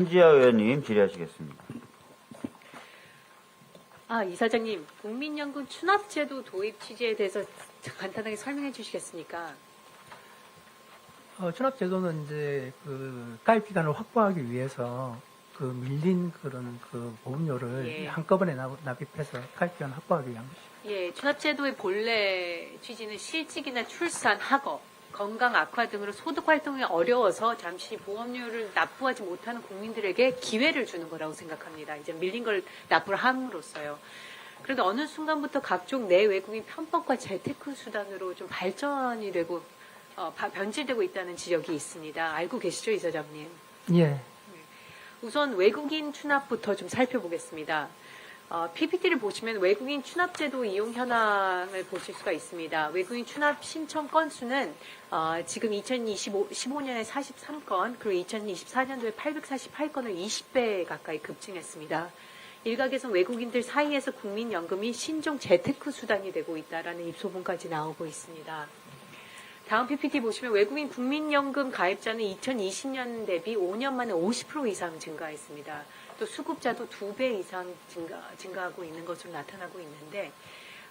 한지아 의원님 질의하시겠습니다. 이사장님, 국민연금 추납제도 도입 취지에 대해서 간단하게 설명해 주시겠습니까? 추납제도는 이제 그 가입 기간을 확보하기 위해서 그 밀린 그런 그 보험료를 예. 한꺼번에 납입해서 가입 기간을 확보하기 위한 것이죠. 예, 추납제도의 본래 취지는 실직이나 출산, 학업, 건강 악화 등으로 소득 활동이 어려워서 잠시 보험료를 납부하지 못하는 국민들에게 기회를 주는 거라고 생각합니다. 이제 밀린 걸 납부를 함으로써요. 그런데 어느 순간부터 각종 내외국인 편법과 재테크 수단으로 좀 발전이 되고 변질되고 있다는 지적이 있습니다. 알고 계시죠, 이사장님? 예. 우선 외국인 추납부터 좀 살펴보겠습니다. PPT를 보시면 외국인 추납제도 이용 현황을 보실 수가 있습니다. 외국인 추납 신청 건수는 지금 2015년에 43건, 그리고 2024년도에 848건을 20배 가까이 급증했습니다. 일각에서 외국인들 사이에서 국민연금이 신종 재테크 수단이 되고 있다라는 입소문까지 나오고 있습니다. 다음 PPT 보시면 외국인 국민연금 가입자는 2020년 대비 5년 만에 50% 이상 증가했습니다. 또 수급자도 2배 이상 증가하고 있는 것으로 나타나고 있는데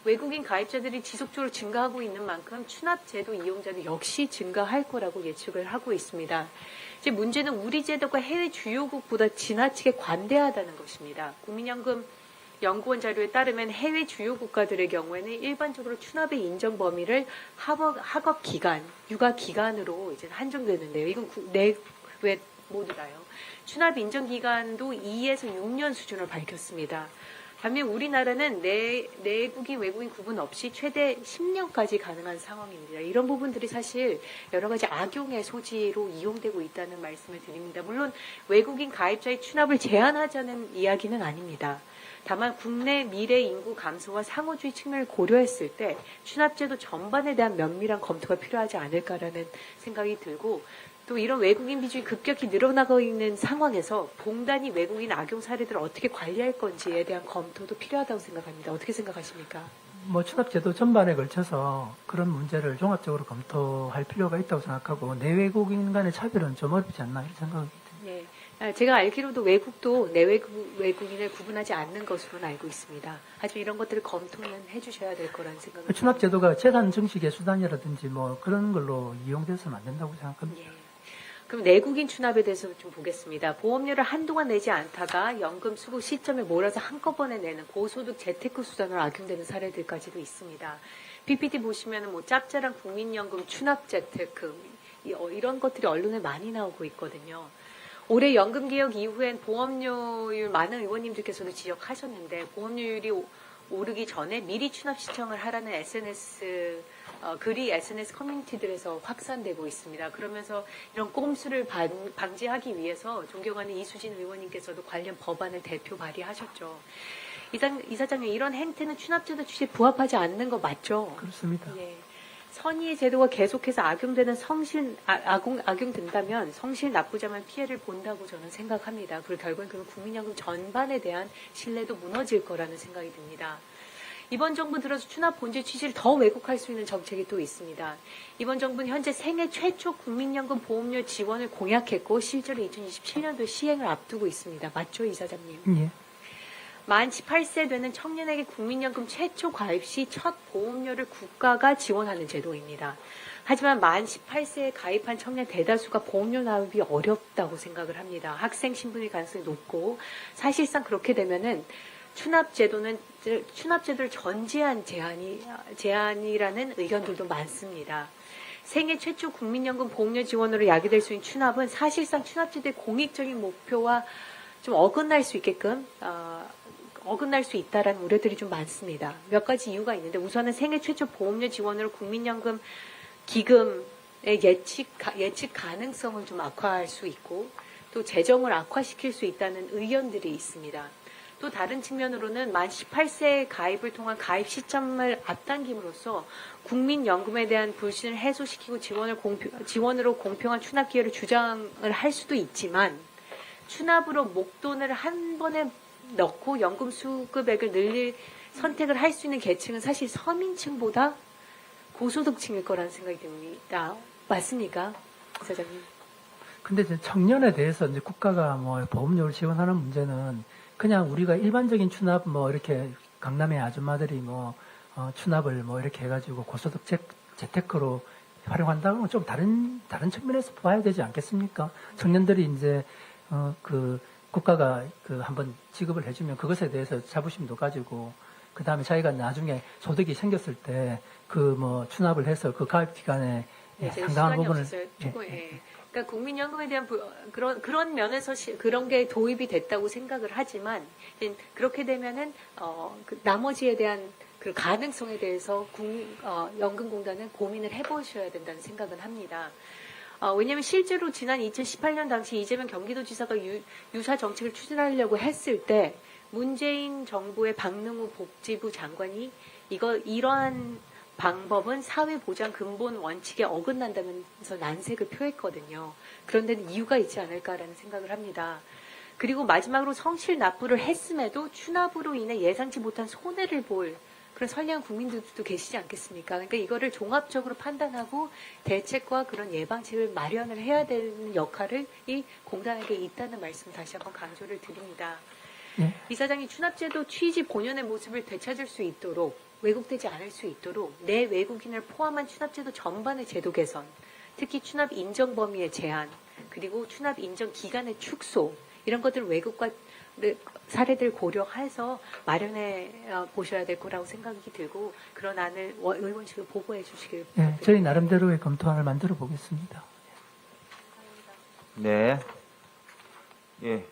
외국인 가입자들이 지속적으로 증가하고 있는 만큼 추납제도 이용자도 역시 증가할 거라고 예측을 하고 있습니다. 이제 문제는 우리 제도가 해외 주요국보다 지나치게 관대하다는 것입니다. 국민연금 연구원 자료에 따르면 해외 주요 국가들의 경우에는 일반적으로 추납의 인정 범위를 학업 기간, 육아 기간으로 이제 한정되는데요. 이건 내외 모두다요. 추납 인정 기간도 2에서 6년 수준을 밝혔습니다. 반면 우리나라는 내국인 외국인 구분 없이 최대 10년까지 가능한 상황입니다. 이런 부분들이 사실 여러 가지 악용의 소지로 이용되고 있다는 말씀을 드립니다. 물론 외국인 가입자의 추납을 제한하자는 이야기는 아닙니다. 다만 국내 미래 인구 감소와 상호주의 측면을 고려했을 때 추납제도 전반에 대한 면밀한 검토가 필요하지 않을까라는 생각이 들고 또 이런 외국인 비중이 급격히 늘어나고 있는 상황에서 봉단이 외국인 악용 사례들을 어떻게 관리할 건지에 대한 검토도 필요하다고 생각합니다. 어떻게 생각하십니까? 추납제도 전반에 걸쳐서 그런 문제를 종합적으로 검토할 필요가 있다고 생각하고 내외국인 간의 차별은 좀 어렵지 않나 이런 생각이 듭니다. 네. 제가 알기로도 외국도 내외국인을 구분하지 않는 것으로는 알고 있습니다. 하지만 이런 것들을 검토는 해주셔야 될 거라는 생각을 추납제도가 재산 증식의 수단이라든지 그런 걸로 이용돼서는 안 된다고 생각합니다. 예. 그럼 내국인 추납에 대해서 좀 보겠습니다. 보험료를 한동안 내지 않다가 연금 수급 시점에 몰아서 한꺼번에 내는 고소득 재테크 수단으로 악용되는 사례들까지도 있습니다. PPT 보시면 짭짤한 국민연금 추납 재테크 이런 것들이 언론에 많이 나오고 있거든요. 올해 연금개혁 이후엔 보험료율 많은 의원님들께서도 지적하셨는데 보험료율이 오르기 전에 미리 추납 신청을 하라는 글이 SNS 커뮤니티들에서 확산되고 있습니다. 그러면서 이런 꼼수를 방지하기 위해서 존경하는 이수진 의원님께서도 관련 법안을 대표 발의하셨죠. 이사장님, 이런 행태는 추납제도 취지에 부합하지 않는 거 맞죠? 그렇습니다. 예. 선의의 제도가 계속해서 악용된다면 성실 납부자만 피해를 본다고 저는 생각합니다. 그리고 결국엔 그 국민연금 전반에 대한 신뢰도 무너질 거라는 생각이 듭니다. 이번 정부 들어서 추납 본질 취지를 더 왜곡할 수 있는 정책이 또 있습니다. 이번 정부는 현재 생애 최초 국민연금 보험료 지원을 공약했고 실제로 2027년도 시행을 앞두고 있습니다. 맞죠, 이사장님? 예. 만 18세 되는 청년에게 국민연금 최초 가입 시 첫 보험료를 국가가 지원하는 제도입니다. 하지만 만 18세에 가입한 청년 대다수가 보험료 납입이 어렵다고 생각을 합니다. 학생 신분일 가능성이 높고 사실상 그렇게 되면은 추납제도를 전제한 제한이라는 의견들도 많습니다. 생애 최초 국민연금 보험료 지원으로 야기될 수 있는 추납은 사실상 추납제도의 공익적인 목표와 좀 어긋날 수 있다라는 우려들이 좀 많습니다. 몇 가지 이유가 있는데 우선은 생애 최초 보험료 지원으로 국민연금 기금의 예측 가능성을 좀 악화할 수 있고 또 재정을 악화시킬 수 있다는 의견들이 있습니다. 또 다른 측면으로는 만 18세 가입을 통한 가입 시점을 앞당김으로써 국민연금에 대한 불신을 해소시키고 지원으로 공평한 추납 기회를 주장을 할 수도 있지만 추납으로 목돈을 한 번에 넣고 연금 수급액을 늘릴 선택을 할 수 있는 계층은 사실 서민층보다 고소득층일 거라는 생각이 듭니다. 맞습니까, 사장님? 근데 이제 청년에 대해서 이제 국가가 뭐 보험료를 지원하는 문제는 그냥 우리가 일반적인 추납 뭐 이렇게 강남의 아줌마들이 뭐 추납을 뭐 이렇게 해가지고 고소득 재테크로 활용한다는 건 좀 다른 측면에서 봐야 되지 않겠습니까? 청년들이 이제 그 국가가 그 한번 지급을 해주면 그것에 대해서 자부심도 가지고 그 다음에 자기가 나중에 소득이 생겼을 때 그 뭐 추납을 해서 그 가입 기간에 네, 제가 상당한 시간이 부분을 없어서요. 조금, 예. 그러니까 국민연금에 대한 그런 면에서 그런 게 도입이 됐다고 생각을 하지만 그렇게 되면은 그 나머지에 대한 그 가능성에 대해서 연금공단은 고민을 해보셔야 된다는 생각은 합니다. 왜냐하면 실제로 지난 2018년 당시 이재명 경기도지사가 유사 정책을 추진하려고 했을 때 문재인 정부의 박능우 복지부 장관이 이러한 방법은 사회보장 근본 원칙에 어긋난다면서 난색을 표했거든요. 그런 데는 이유가 있지 않을까라는 생각을 합니다. 그리고 마지막으로 성실 납부를 했음에도 추납으로 인해 예상치 못한 손해를 볼 그런 선량한 국민들도 계시지 않겠습니까? 그러니까 이거를 종합적으로 판단하고 대책과 그런 예방책을 마련을 해야 되는 역할을 이 공단에게 있다는 말씀 다시 한번 강조를 드립니다. 예. 이사장이 추납제도 취지 본연의 모습을 되찾을 수 있도록 왜곡되지 않을 수 있도록 내 외국인을 포함한 추납제도 전반의 제도 개선, 특히 추납 인정 범위의 제한, 그리고 추납 인정 기간의 축소 이런 것들 외국과 사례들 고려해서 마련해 보셔야 될 거라고 생각이 들고 그런 안을 의원실로 보고해 주시길 예, 저희 나름대로의 검토안을 만들어 보겠습니다. 네. 예.